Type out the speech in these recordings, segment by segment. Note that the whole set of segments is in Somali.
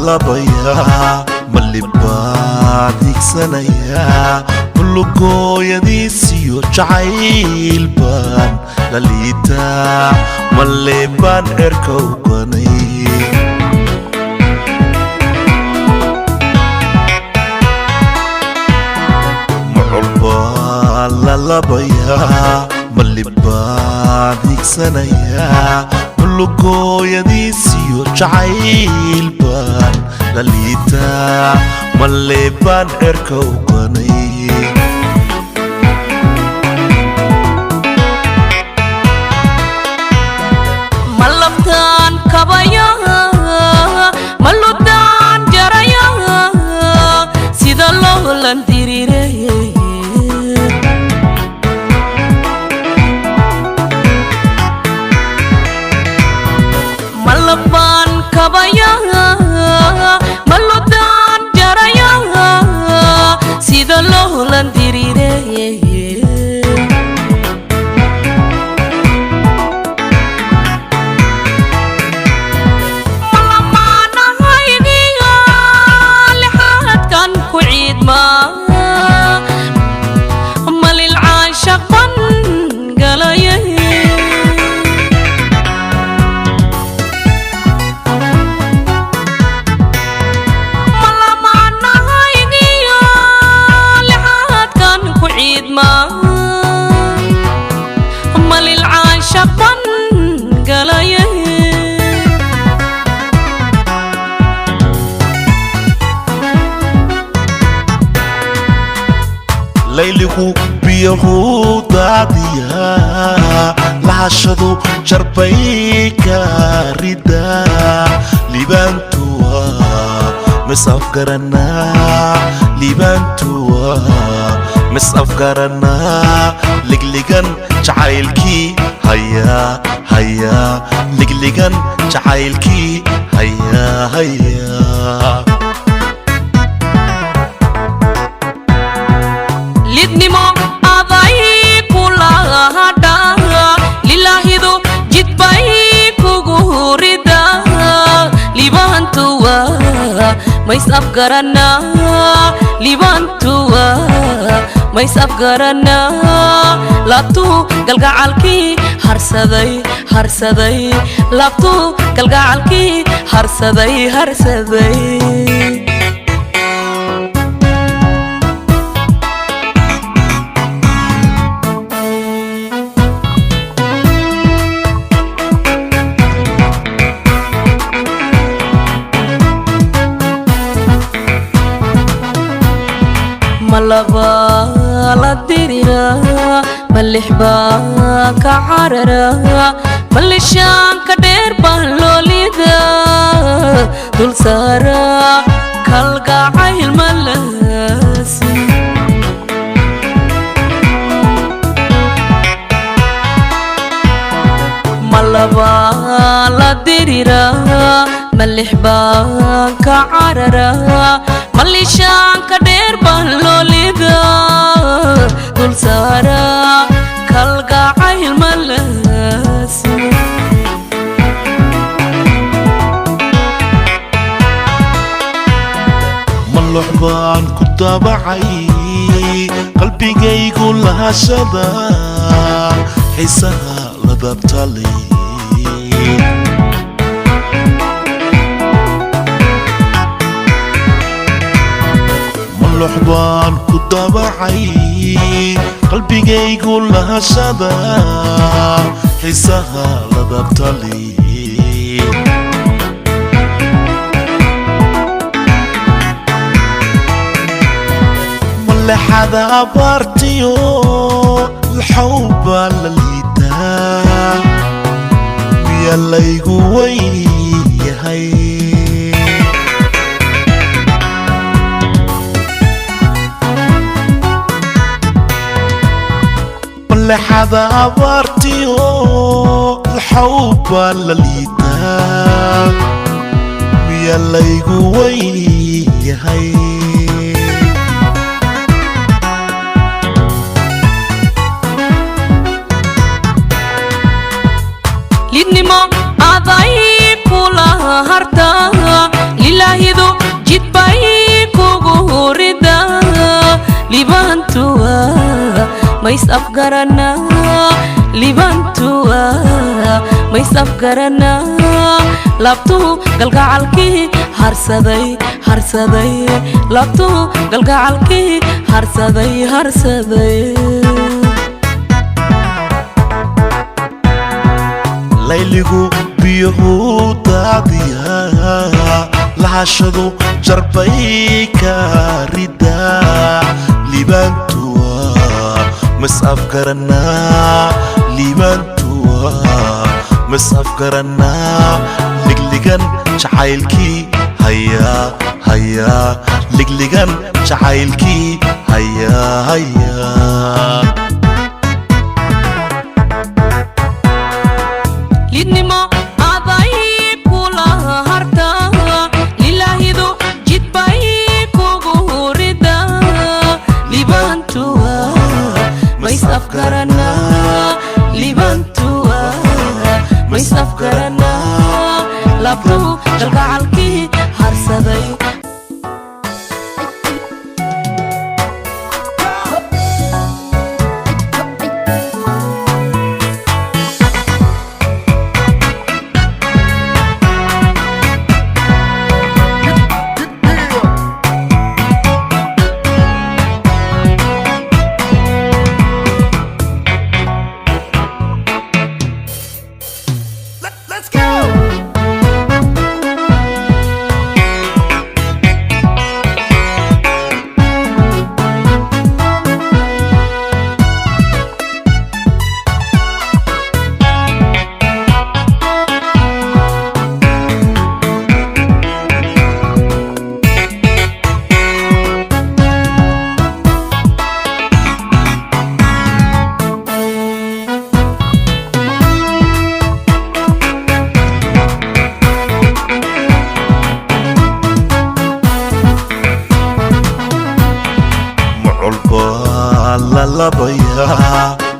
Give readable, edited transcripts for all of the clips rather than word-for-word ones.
لبيا ملي بعدك سنيا كل قويدي سيو جعيل بان لليتا ملي بان اركو قني معلبا للبيا ملي بعدك سنيا كل قويدي سيو جعيل بان لليتا ملي بان اركو قني ملبتان كبايا ملبتان جرايا سيد الله لنديري ملبان كبايا ملبتان جرايا سيد الله لنديري ليلكو بيهو داديا لعشدو جربيك ردا لبانتوا مسافقرنا لبانتوا مسافقرنا لقلقن جعايلكي هيا هيا لقلقن جعايلكي هيا هيا لدنمو أضاي كلها هدا لله دو جد باي كغوردا لبانتوا ما يسافقرنا لبانتوا ما يسافقرنا لابتو قلقعالكي هرسدي هرسدي لابتو قلقعالكي هرسدي هرسدي ملبا لديرنا ملحبا كعررا ملشان كدير بهلوليدا دول سارا كالقاعي الملاسي ملبا لديرنا ملحبا كعررا ملشان كدير بهلوليدا دول سارا كالقاعي الملاسي ملحبان كتابعي قلبي يقول لها شذا حسها لذبتلي luxbaan ku dabacay qalbigaygu lahashada xiisaha ladabtali malexada abaartiyo الحوبة لليدا يلا يقوي هاي ملحظة عبرتيو الحوبة لليدا يلا يقوي هاي lidnimo aday kula harta ilaahidu jidbay kugu rida libantua mais afgarana libantua mais afgarana labtu galgacalki harsaday labtu galgacalki harsaday layligu biyuhu daadiya lahashadu jarbay ka rida libantua mas afgarana libantua mas afgarana ligligan jacaylki haya ligligan jacaylki haya lidnimo aday kula harta ilaahidu jidbay kugu rida libantua mais afgarana libantua mais afgarana labtu galgacalki harsaday labaya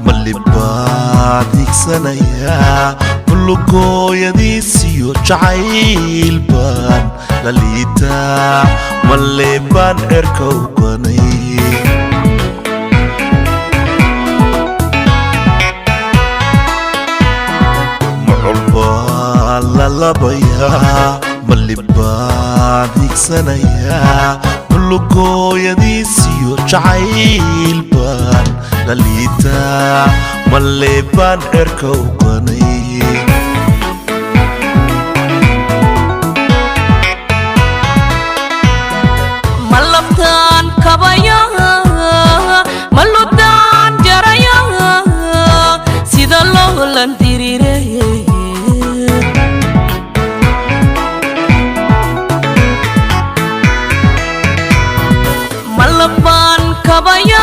malibad igsanaya mulugooyadiisiyo jacaylbaan laliita malebaan erka uganay muculbaan lalabaya malibad igsanaya mulugooyadiisiyo jacaylbaan laliita malebaan erka uganay malabtaan kabaya maludaan jaraya sida loolan dirire malabaan kabaya